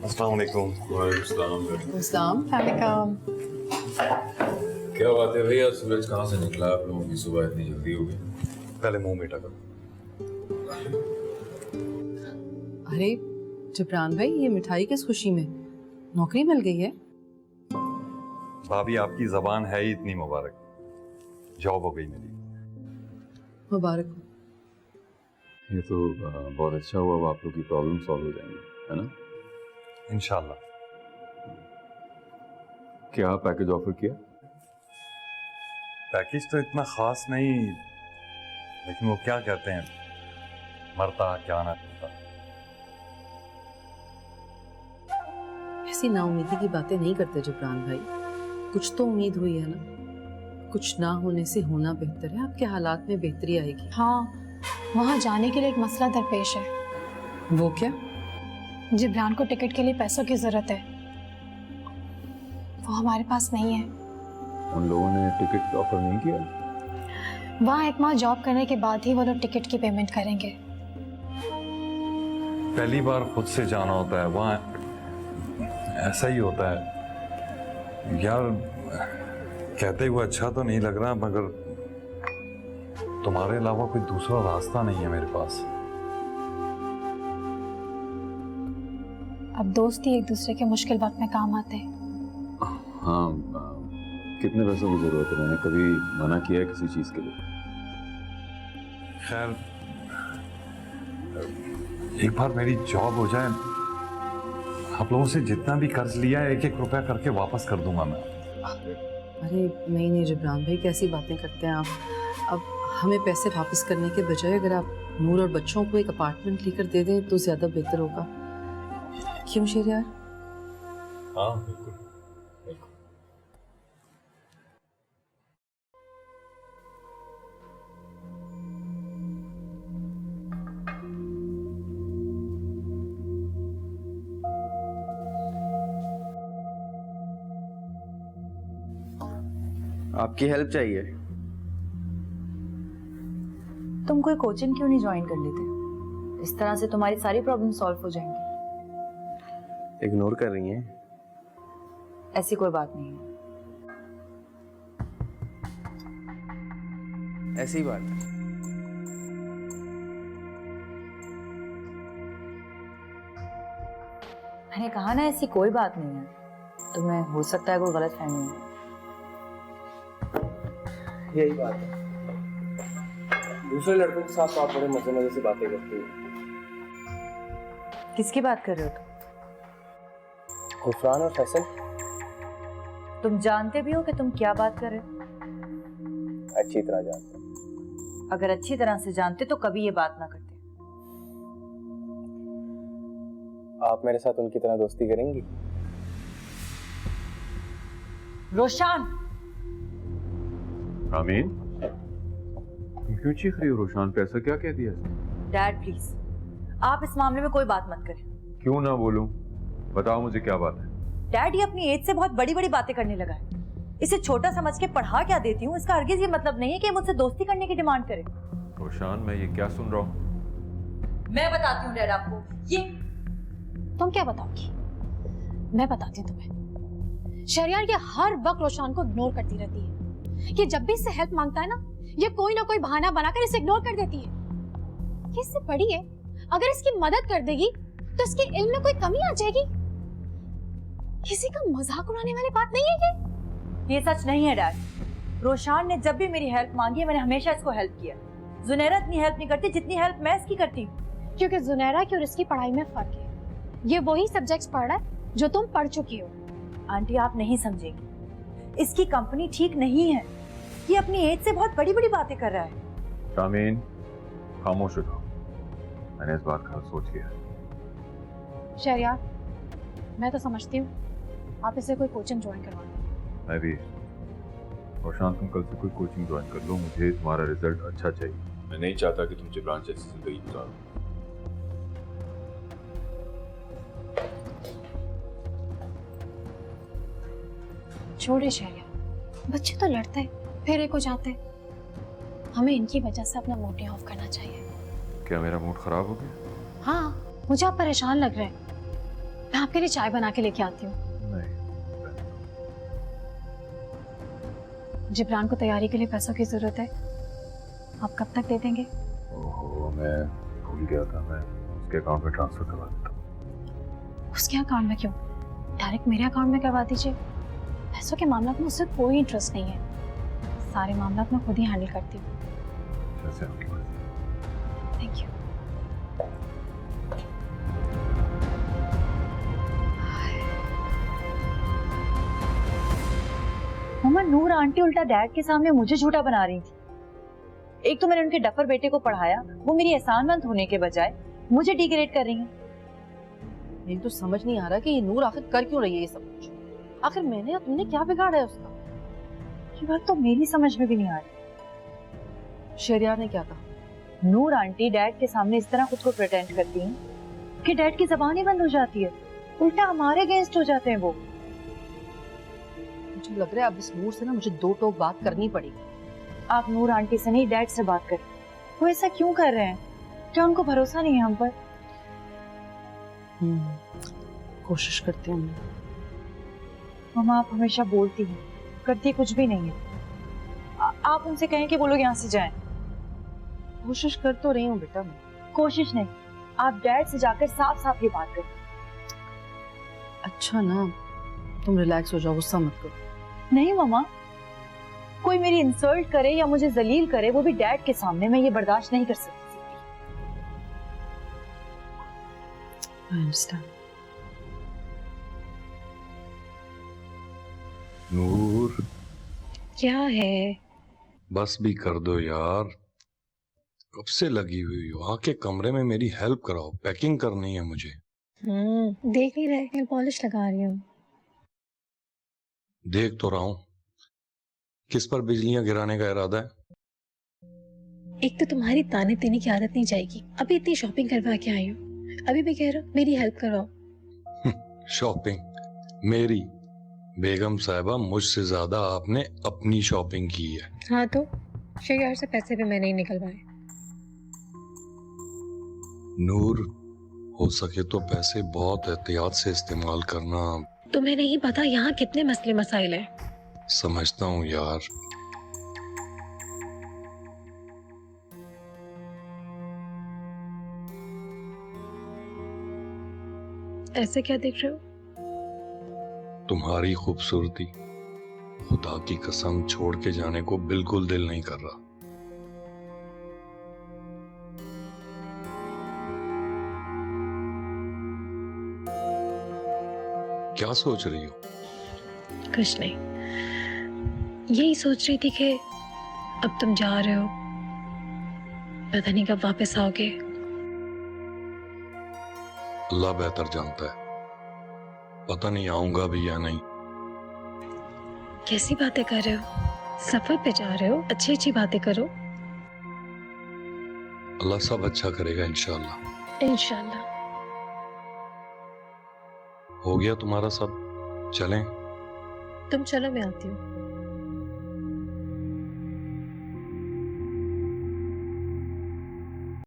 अस्सलाम वालेकुम। अस्सलाम वालेकुम। क्या बात है भैया, सूरज कहाँ से निकला? आप लोगों की सुबह इतनी जल्दी हो गई? पहले मुंह मीठा करो। अरे जिब्रान भाई, ये मिठाई किस खुशी में? नौकरी मिल गई है? भाभी आपकी जबान है ही इतनी मुबारक, जॉब हो गई मेरी। मुबारक हो। ये तो बहुत अच्छा हुआ, अब आप लोग की प्रॉब्लम सॉल्व हो जाएंगी, है ना? इंशाल्लाह। क्या पैकेज ऑफर किया? पैकेज तो इतना खास नहीं, लेकिन वो क्या कहते हैं, मरता क्या ना करता। ऐसी नाउमीदी की बातें नहीं करते जिब्रान भाई। कुछ तो उम्मीद हुई है ना। कुछ ना होने से होना बेहतर है। आपके हालात में बेहतरी आएगी। हाँ, वहाँ जाने के लिए एक मसला दरपेश है। वो क्या? जिब्रान को टिकट के लिए पैसों की जरूरत है, वो हमारे पास नहीं है। उन लोगों ने टिकट ऑफर नहीं किया? वहाँ एक माह जॉब करने के बाद ही वो लोग टिकट की पेमेंट करेंगे। पहली बार खुद से जाना होता है, वहाँ ऐसा ही होता है यार। कहते हुए अच्छा तो नहीं लग रहा, मगर तुम्हारे अलावा कोई दूसरा रास्ता नहीं है मेरे पास। अब दोस्त ही एक दूसरे के मुश्किल वक्त में काम आते हैं। हाँ, कितने पैसों की जरूरत है? मैंने कभी मना किया है किसी चीज के लिए? खैर, एक बार मेरी जॉब हो जाए, आप लोगों से जितना भी कर्ज लिया है 1-1 रुपया करके वापस कर दूंगा मैं। अरे नहीं जिब्रान भाई, कैसी बातें करते हैं आप। अब हमें पैसे वापस करने के बजाय अगर आप नूर और बच्चों को एक अपार्टमेंट लेकर दे दें तो ज्यादा बेहतर होगा। क्यों शेरियार? हाँ बिल्कुल। आपकी हेल्प चाहिए? तुम कोई कोचिंग क्यों नहीं ज्वाइन कर लेते? इस तरह से तुम्हारी सारी प्रॉब्लम सॉल्व हो जाएंगी। इग्नोर कर रही हैं? ऐसी कोई बात नहीं है। ऐसी बात है। मैंने कहा ना, ऐसी कोई बात नहीं है। तुम्हें हो सकता है कोई गलत फहमी हो। यही बात है। दूसरे लड़कों के साथ तो आप बड़े मजे मजे से बातें करती हैं। किसकी बात कर रहे हो तुम? इरफान और फैसल। तुम जानते भी हो कि तुम क्या बात कर रहे हो? अच्छी तरह जानते हैं। अगर अच्छी तरह से जानते तो कभी ये बात ना करते। आप मेरे साथ उनकी तरह दोस्ती करेंगी? रोशान! आमीन, तुम क्यों चीख रही हो? रोशान पे ऐसा क्या कह दिया इसने? डैड प्लीज, आप इस मामले में कोई बात मत करें। क्यों ना बोलूं? बताओ मुझे क्या बात है। डैड ये अपनी एज से बहुत बड़ी बड़ी बातें करने लगा है। इसे छोटा समझ के पढ़ा क्या देती हूँ, इसका हरगिज ये मतलब नहीं है कि मुझसे दोस्ती करने की डिमांड करे। रोशान, मैं ये क्या सुन रहा हूँ? मैं बताती हूँ डैड आपको। ये तुम क्या बताओगी? मैं बताती हूँ तुम्हें। शहरियार ये हर वक्त रोशान को इग्नोर करती रहती है। ये जब भी इससे हेल्प मांगता है ना, ये कोई ना कोई बहाना बनाकर इसे इग्नोर कर देती है। ये इससे बड़ी है, अगर इसकी मदद कर देगी तो इसके इल्म में कोई कमी आ जाएगी। किसी का मजाक उड़ाने वाली बात नहीं है ये सच नहीं है डैड। रोशान ने जब भी मेरी हेल्प मांगी है, मैंने हमेशा इसको हेल्प किया। जुनैरा इतनी हेल्प नहीं करती जितनी हेल्प मैं इसकी करती हूँ। क्योंकि जुनैरा की और इसकी पढ़ाई में फर्क है। ये वही सब्जेक्ट्स पढ़ रहा है जो तुम पढ़ चुकी हो। आंटी आप नहीं समझेंगी, इसकी कंपनी ठीक नहीं है। ये अपनी एज से बहुत बड़ी बड़ी बातें कर रहा है। शामीन, खामोश हो जाओ। मैंने इस बात का सोच लिया। शहरियार, मैं तो समझती हूँ आप इसे कोई कोचिंग ज्वाइन करवा दो। मैं भी। रोशान, तुम कल से कोई कोचिंग ज्वाइन कर लो। मुझे तुम्हारा रिजल्ट अच्छा चाहिए। मैं नहीं चाहता कि तुम जिब्रान जैसी जिंदगी गुजारो। छोड़े शहरियार, बच्चे तो लड़ते हैं फिर एक हो जाते हैं। हमें इनकी वजह से अपना मूड ऑफ करना चाहिए। क्या मेरा मूड खराब हो गया? हाँ, मुझे आप परेशान लग रहे हैं। मैं आपके लिए चाय बना के लेके आती हूँ। नहीं, जिब्रान को तैयारी के लिए पैसों की जरूरत है, आप कब तक दे देंगे? ओहो, मैं भूल गया था, मैं उसके अकाउंट में ट्रांसफर करवा देता हूँ। उसके अकाउंट में क्यों? डायरेक्ट मेरे अकाउंट में करवा दीजिए। पैसों के मामला में उससे कोई इंटरेस्ट नहीं है, सारे मामला मैं खुद ही हैंडल करती हूँ। जैसे आपकी मर्जी। Thank you. Mamma, Noor aunty उल्टा डैड के सामने मुझे झूठा बना रही थी। एक तो मैंने उनके डफर बेटे को पढ़ाया, वो मेरी एहसानमंद होने के बजाय मुझे डिग्रेड कर रही हैं। मेरी तो समझ नहीं आ रहा कि ये नूर आखिर कर क्यों रही है ये सब कुछ। आखिर मैंने या तुमने क्या बिगाड़ा है उसका? ये बात तो मेरी समझ में भी नहीं आ रही। शहरियार ने क्या कहा? नूर आंटी डैड के सामने इस तरह खुद को प्रिटेंड करती हैं कि डैड की जबान ही बंद हो जाती है, उल्टा हमारे अगेंस्ट हो जाते हैं वो। मुझे लग रहा है अब इस नूर से ना मुझे दो टोक बात करनी पड़ेगी। आप नूर आंटी से नहीं, डैड से बात करें। वो ऐसा क्यों कर रहे हैं? क्या उनको भरोसा नहीं है हम पर? कोशिश करते हैं। मम्मा, आप हमेशा बोलती हैं, करती कुछ भी नहीं है। आप उनसे कहें कि वो लोग यहाँ से जाएं। कोशिश कर तो रही हूँ बेटा मैं। कोशिश नहीं, आप डैड से जाकर साफ साफ ये बात करें। अच्छा ना, तुम रिलैक्स हो जाओ, गुस्सा मत करो। नहीं मम्मा, कोई मेरी इंसल्ट करे या मुझे जलील करे, वो भी डैड के सामने, मैं ये बर्दाश्त नहीं कर सकती। I understand. नूर, क्या है? बस भी कर दो यार, कब से लगी हुई हो। आके कमरे में मेरी हेल्प कराओ, पैकिंग करनी है मुझे। देख नहीं रहे, नेल पॉलिश लगा रही हूँ। देख तो रहा हूं। किस पर बिजलियां गिराने का इरादा है? एक तो तुम्हारी ताने देने की आदत नहीं जाएगी। अभी इतनी शॉपिंग करवा के आई हूँ, अभी भी कह रहा हूँ मेरी हेल्प करवाओ। शॉपिंग मेरी? बेगम साहिबा, मुझसे ज्यादा आपने अपनी शॉपिंग की है। हाँ तो शहर से पैसे भी मैंने ही निकलवाए। नूर, हो सके तो पैसे बहुत एहतियात से इस्तेमाल करना। तुम्हें नहीं पता यहाँ कितने मसले मसाइल हैं। समझता हूँ यार। ऐसे क्या देख रहे हो? तुम्हारी खूबसूरती, खुदा की कसम छोड़ के जाने को बिल्कुल दिल नहीं कर रहा। क्या सोच रही हो? कुछ नहीं, यही सोच रही थी कि अब तुम जा रहे हो, पता नहीं कब वापस आओगे। अल्लाह बेहतर जानता है, पता नहीं आऊंगा भी या नहीं। कैसी बातें कर रहे हो? सफर पे जा रहे हो, अच्छी अच्छी बातें करो। अल्लाह सब अच्छा करेगा इंशाल्लाह। इंशाल्लाह। हो गया तुम्हारा सब? चलें? तुम चलो, मैं आती हूँ।